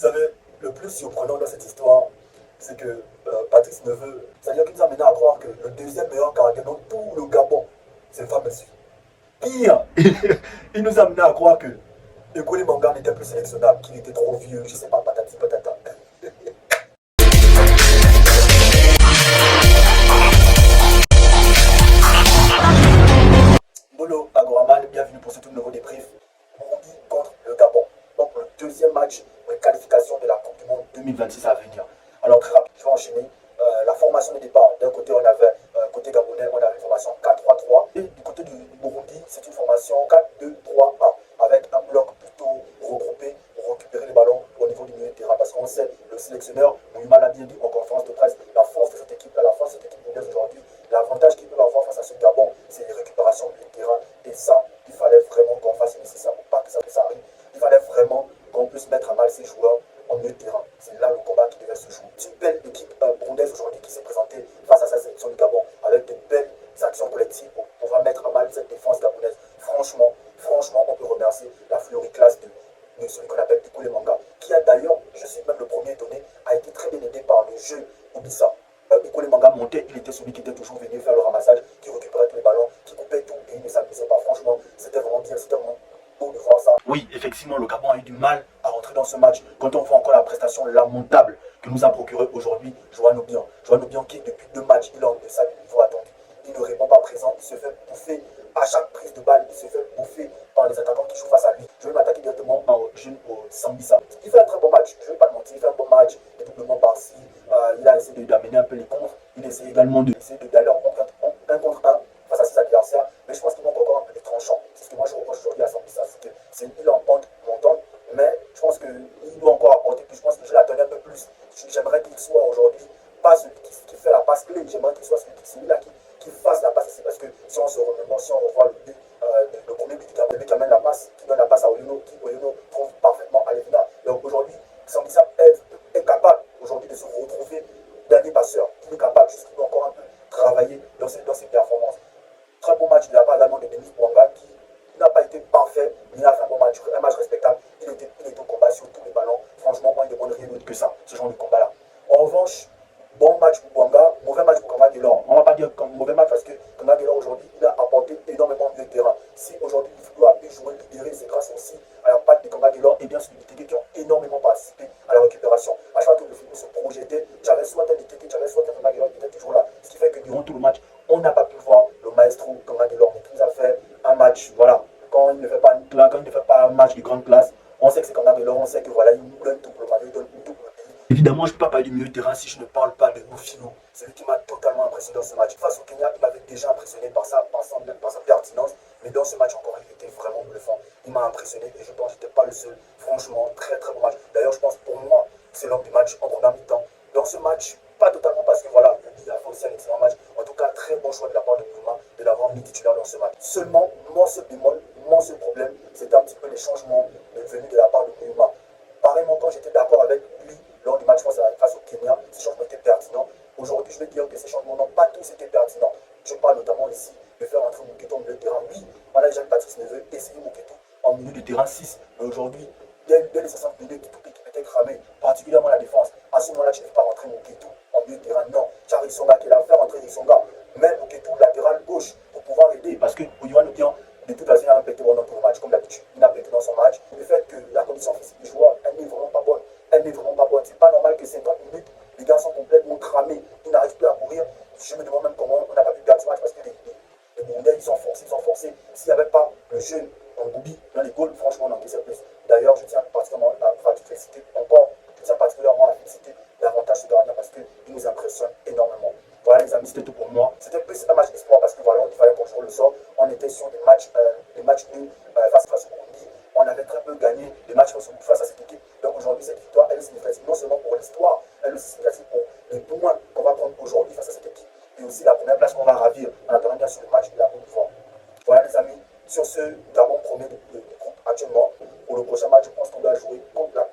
savez, le plus surprenant dans cette histoire, c'est que Patrice Neveu, c'est-à-dire qu'il nous a mené à croire que le deuxième meilleur gardien dans tout le Gabon, c'est Famessi. Pire, il nous a mené à croire que Ekoli Manga n'était plus sélectionnable, qu'il était trop vieux, je sais pas, patati patata. Bolo Agoraman, bienvenue pour ce tout nouveau débrief. Burundi contre le Gabon. Donc le deuxième match de qualification de la Coupe du Monde 2026 à venir. Alors très rapide, je vais enchaîner. La formation de départ, d'un côté on avait, côté gabonais, on avait une formation 4-3-3. Et du côté du Burundi, c'est une formation 4-2-3-1 avec un bloc plutôt regroupé pour récupérer les ballons au niveau du milieu de terrain. Parce qu'on sait, le sélectionneur, Mouyuma l'a bien dit en conférence de presse, la force de cette équipe, la force de cette équipe burundaise aujourd'hui, l'avantage qu'ils peuvent avoir face à ce Gabon, c'est les récupérations au milieu de terrain. Et ça, il fallait vraiment qu'on fasse le nécessaire pour pas que ça arrive. Il fallait vraiment qu'on puisse mettre à mal ces joueurs en milieu de terrain. C'est là le combat qui devait se jouer. C'est une belle équipe burundaise aujourd'hui qui s'est présentée face à sa sélection du Gabon avec de belles actions collectives pour pouvoir mettre à mal cette défense gabonaise. Franchement, on peut remercier la floriclasse de celui qu'on appelle Ekoli Manga, qui a d'ailleurs, je suis même le premier étonné, a été très bien aidé par le jeu Obissa. Ekoli Manga montait, il était celui qui était toujours venu faire le ramassage, qui récupérait tous les ballons, qui coupait tout et il ne s'amusait pas. Franchement, c'était vraiment bien, c'était vraiment beau de voir ça. Oui, effectivement, le Gabon a eu du mal à rentrer dans ce match quand on voit encore la prestation lamentable que nous a procuré aujourd'hui Johan Obiang. Johan Obiang qui, depuis 2 matchs, il est en deçà du niveau attendu. Il ne répond pas présent, il se fait bouffer à chaque prise de balle, il se fait bouffer par les attaquants qui jouent face à lui. Je vais m'attaquer directement au jeune Sambisa. Il fait un très bon match, je ne vais pas le mentir, il fait un bon match, doublement par-ci. Il a essayé d'amener un peu les contres, il essaie également d'aller en un contre un face à ses adversaires, mais je pense qu'il manque encore un peu de tranchant. C'est ce que moi je reproche aujourd'hui à Sambisa, c'est qu'il est en pente montante, mais je pense qu'il doit encore apporter plus. Je pense que je l'attendais un peu plus. J'aimerais qu'il soit aujourd'hui pas celui qui fait la passe clé, j'aimerais qu'il soit celui-là qui fasse la passe ici, parce que si on se remémore, si on revoit le but, le premier but qui amène la passe, qui donne la passe à Oyono, qui Oyono trouve parfaitement à Levina. Donc aujourd'hui, Sambisa est capable aujourd'hui de se retrouver dernier passeur. Il est capable, juste qu'il doit encore un peu travailler dans ses performances. Très bon match de la part également de Denis Bouanga, qui n'a pas été parfait, mais il a fait un match respectable. Il était au combat sur tous les ballons. Franchement, moi, il ne demande rien d'autre que ça, ce genre de combat-là. En revanche, bon match pour Bouanga, mauvais match pour Kanga Delors. On ne va pas dire mauvais match parce que Kanga Delors aujourd'hui, il a apporté énormément de terrain. Si aujourd'hui il doit jouer libéré, c'est grâce aussi à la patte de Kanga Delors et bien sûr des Téké qui ont énormément participé à la récupération. À chaque fois que le film se projetait, j'avais soit un Téké, j'avais soit un Kanga Delors qui était toujours là. Ce qui fait que durant tout le match, on n'a pas pu voir le maestro Kanga Delors, mais qui a fait un match, voilà. Quand il ne fait pas un match de grande classe, on sait que c'est Kanga Delors, on sait que voilà, il nous donne tout pour le match, il donne tout pour le pays. Évidemment, je ne peux pas parler du milieu de terrain si je ne parle pas de Mofilo. C'est lui qui m'a totalement impressionné dans ce match. Face au Kenya, il m'avait déjà impressionné par sa pertinence, mais dans ce match encore, il était vraiment bluffant. Il m'a impressionné et je pense que je n'étais pas le seul. Franchement, très très bon match. D'ailleurs, je pense pour moi, c'est l'homme du match en première mi-temps. Dans ce match, pas totalement parce que voilà, il a fait aussi un excellent match. En tout cas, très bon choix de la part de Mouma de l'avoir mis titulaire dans ce match. Seulement, mon seul bémol, mon seul problème, c'était un petit peu les changements venus de la part de Mouma. Pareillement, quand j'étais d'accord avec lui lors du match face au Kenya, ces changements étaient pertinents. Aujourd'hui, je vais dire que ces changements n'ont pas tous été pertinents. Je parle notamment ici de faire entrer Mouketo au milieu de terrain. Oui, on a déjà Patrice Neveu essayer Mouketo en milieu de terrain 6. Mais aujourd'hui, dès les 60 minutes, toute l'équipe était cramée, particulièrement la défense. À ce moment-là, tu ne fais pas rentrer Mouketo en milieu de terrain. Non, tu as Rissonga qui est là, faire rentrer Rissonga. Même Mouketo latéral gauche pour pouvoir aider. Parce que Oyohan Obiang, de toute façon, il a un pété dans tout le match, comme d'habitude. Il a pété dans son match. Le fait que la condition physique du joueur, elle n'est vraiment pas bonne. Elle n'est vraiment pas bonne. C'est pas normal que 50 minutes, les gars sont complètement cramés. Ils n'arrivent plus à courir. Je me demande même comment on n'a pas pu perdre ce match parce que les Burundais, ils sont forcés. S'il n'y avait pas le jeune Ngoubi dans les goals, franchement, on encaissait plus. D'ailleurs, je tiens particulièrement à féliciter davantage ce gardien parce qu'il nous impressionne énormément. Voilà les amis, c'était tout pour moi. C'était plus un match d'espoir parce que voilà, il fallait qu'on joue le sort. On était sur des matchs nuls face au Burundi. On avait très peu gagné des matchs face à cette équipe. Donc aujourd'hui, cette victoire, elle est significative non seulement pour l'histoire, elle est significative pour les points qu'on va prendre aujourd'hui face à cette équipe. Et aussi la première place qu'on va ravir en attendant bien sur le match de la Côte d'Ivoire. Voilà les amis, sur ce Gabon premier de groupe actuellement. Pour le prochain match, je pense qu'on doit jouer contre la